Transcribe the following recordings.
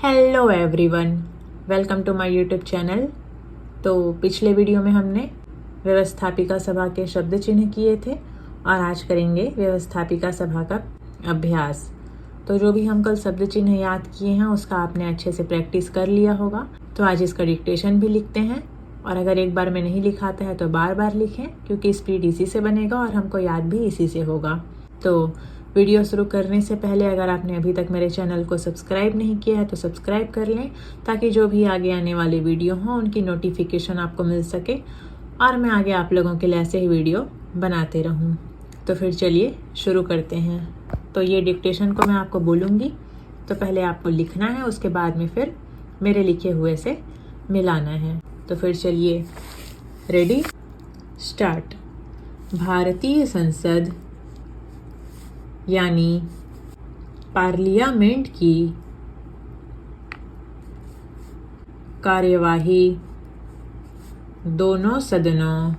Hello everyone, welcome to my YouTube channel. तो पिछले video में हमने व्यवस्थापिका सभा के शब्द चिन्ह किए थे और आज करेंगे व्यवस्थापिका सभा का अभ्यास। तो जो भी हम कल शब्द चिन्ह याद किए हैं उसका आपने अच्छे से प्रैक्टिस कर लिया होगा। तो आज इसका डिक्टेशन भी लिखते हैं और अगर एक बार में नहीं लिखाता है तो बार बार लिखें, क्योंकि स्पीड इसी से बनेगा और हमको याद भी इसी से होगा। तो वीडियो शुरू करने से पहले अगर आपने अभी तक मेरे चैनल को सब्सक्राइब नहीं किया है तो सब्सक्राइब कर लें, ताकि जो भी आगे आने वाले वीडियो हों उनकी नोटिफिकेशन आपको मिल सके और मैं आगे आप लोगों के लिए ऐसे ही वीडियो बनाते रहूं। तो फिर चलिए शुरू करते हैं। तो ये डिक्टेशन को मैं आपको बोलूँगी, तो पहले आपको लिखना है, उसके बाद में फिर मेरे लिखे हुए से मिलाना है। तो फिर चलिए, रेडी, स्टार्ट। भारतीय संसद यानी पार्लियामेंट की कार्यवाही दोनों सदनों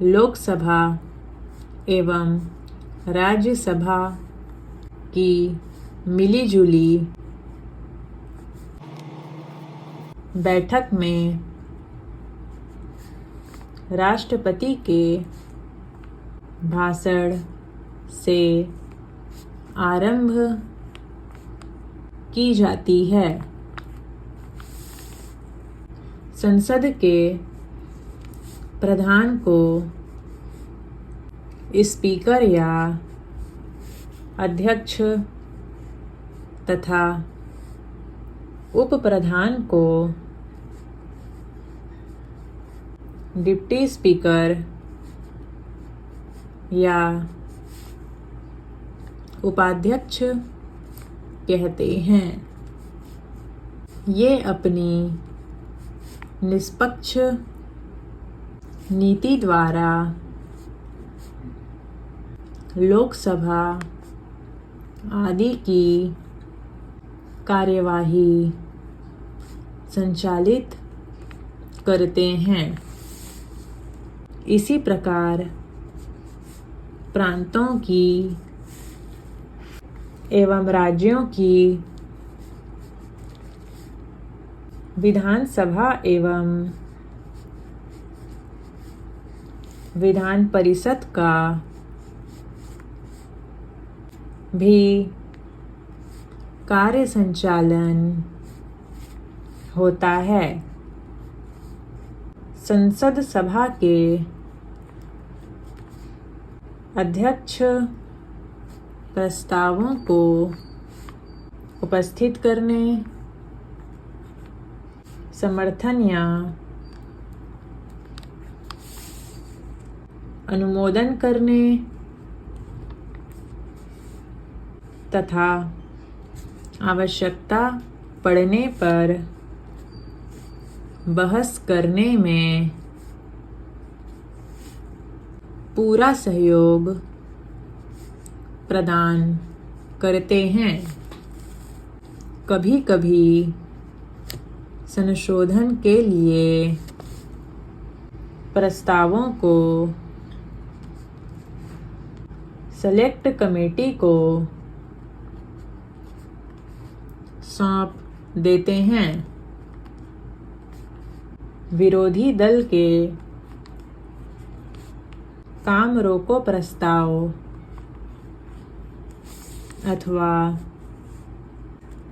लोकसभा एवं राज्यसभा की मिलीजुली बैठक में राष्ट्रपति के भाषण से आरंभ की जाती है। संसद के प्रधान को स्पीकर या अध्यक्ष तथा उप प्रधान को डिप्टी स्पीकर या उपाध्यक्ष कहते हैं। ये अपनी निष्पक्ष नीति द्वारा लोकसभा आदि की कार्यवाही संचालित करते हैं। इसी प्रकार प्रांतों की एवं राज्यों की विधानसभा एवं विधान परिषद का भी कार्य संचालन होता है। संसद सभा के अध्यक्ष प्रस्तावों को उपस्थित करने, समर्थन या अनुमोदन करने तथा आवश्यकता पड़ने पर बहस करने में पूरा सहयोग प्रदान करते हैं। कभी कभी संशोधन के लिए प्रस्तावों को सेलेक्ट कमेटी को सौंप देते हैं। विरोधी दल के काम रोको प्रस्ताव अथवा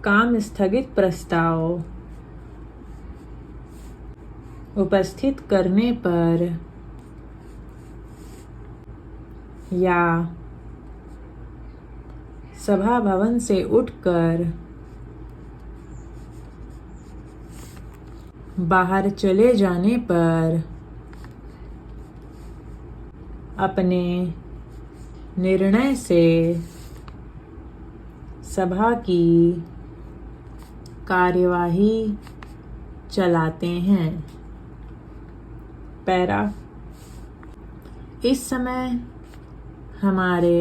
काम स्थगित प्रस्ताव उपस्थित करने पर या सभा भवन से उठकर बाहर चले जाने पर अपने निर्णय से सभा की कार्यवाही चलाते हैं। पैरा, इस समय हमारे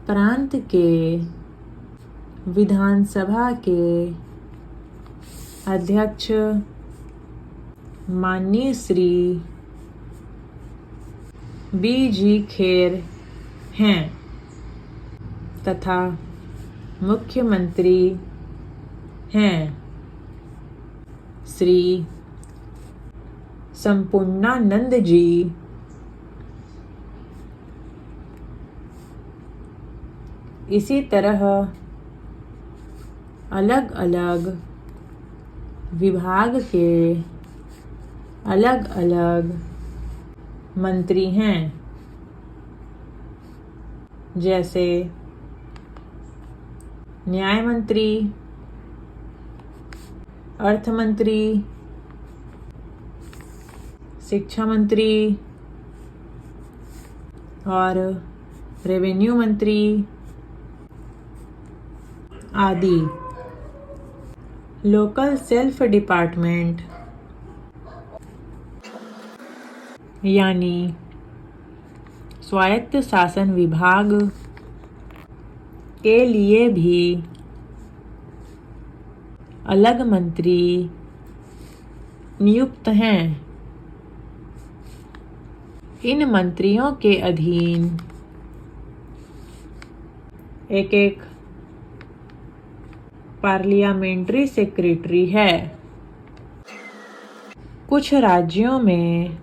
प्रांत के विधानसभा के अध्यक्ष माननीय श्री बी.जी. खेर हैं तथा मुख्यमंत्री हैं। श्री संपूर्णानंद जी इसी तरह अलग अलग विभाग के अलग अलग मंत्री हैं, जैसे न्याय मंत्री, अर्थ मंत्री, शिक्षा मंत्री और रेवेन्यू मंत्री आदि। लोकल सेल्फ डिपार्टमेंट यानी स्वायत्त शासन विभाग के लिए भी अलग मंत्री नियुक्त हैं। इन मंत्रियों के अधीन एक एक पार्लियामेंट्री सेक्रेटरी है। कुछ राज्यों में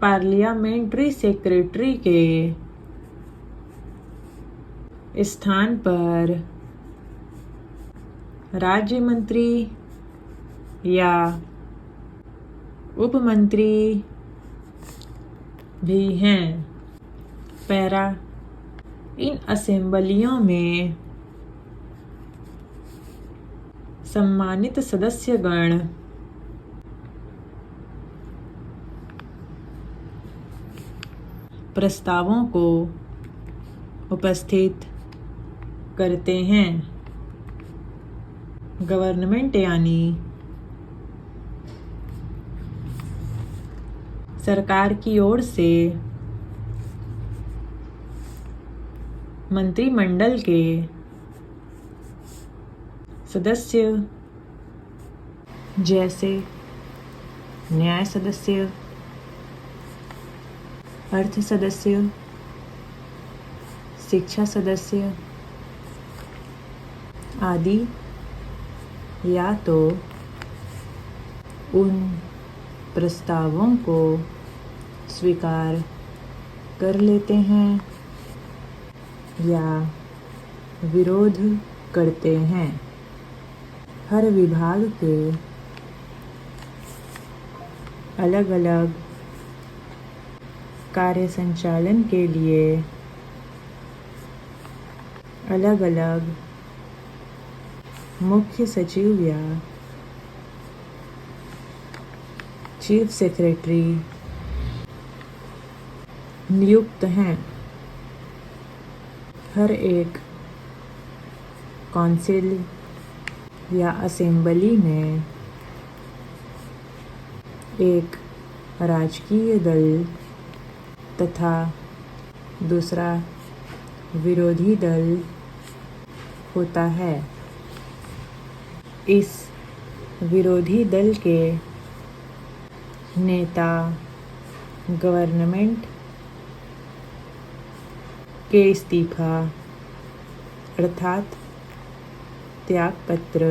पार्लियामेंट्री सेक्रेटरी के स्थान पर राज्य मंत्री या उप मंत्री भी हैं। पैरा इन असेंबलियों में सम्मानित सदस्यगण प्रस्तावों को उपस्थित करते हैं। गवर्नमेंट यानी सरकार की ओर से मंत्रिमंडल के सदस्य जैसे न्याय सदस्य, अर्थ सदस्य, शिक्षा सदस्य आदि या तो उन प्रस्तावों को स्वीकार कर लेते हैं या विरोध करते हैं। हर विभाग के अलग अलग कार्य संचालन के लिए अलग अलग मुख्य सचिव या चीफ सेक्रेटरी नियुक्त हैं। हर एक काउंसिल या असेंबली में एक राजकीय दल तथा दूसरा विरोधी दल होता है। इस विरोधी दल के नेता गवर्नमेंट के इस्तीफा अर्थात त्यागपत्र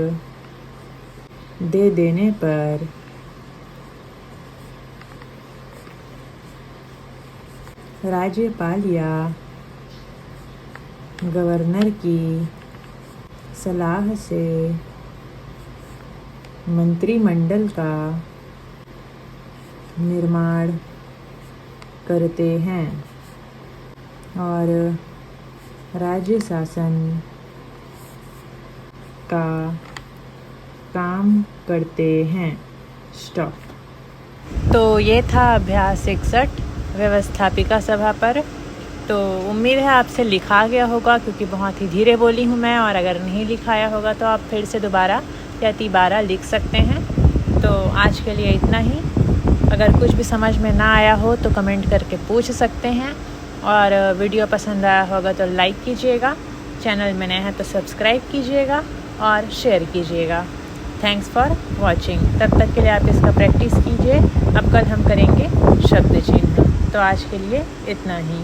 दे देने पर राज्यपाल या गवर्नर की सलाह से मंत्रिमंडल का निर्माण करते हैं और राज्य शासन का काम करते हैं। स्टॉप। तो ये था अभ्यास 61 व्यवस्थापिका सभा पर। तो उम्मीद है आपसे लिखा गया होगा, क्योंकि बहुत ही धीरे बोली हूँ मैं, और अगर नहीं लिखाया होगा तो आप फिर से दोबारा या तिबारा लिख सकते हैं। तो आज के लिए इतना ही। अगर कुछ भी समझ में ना आया हो तो कमेंट करके पूछ सकते हैं, और वीडियो पसंद आया होगा तो लाइक कीजिएगा, चैनल में नए हैं तो सब्सक्राइब कीजिएगा और शेयर कीजिएगा। Thanks for watching. तब तक के लिए आप इसका प्रैक्टिस कीजिए। अब कल हम करेंगे शब्द चिन्ह। तो आज के लिए इतना ही।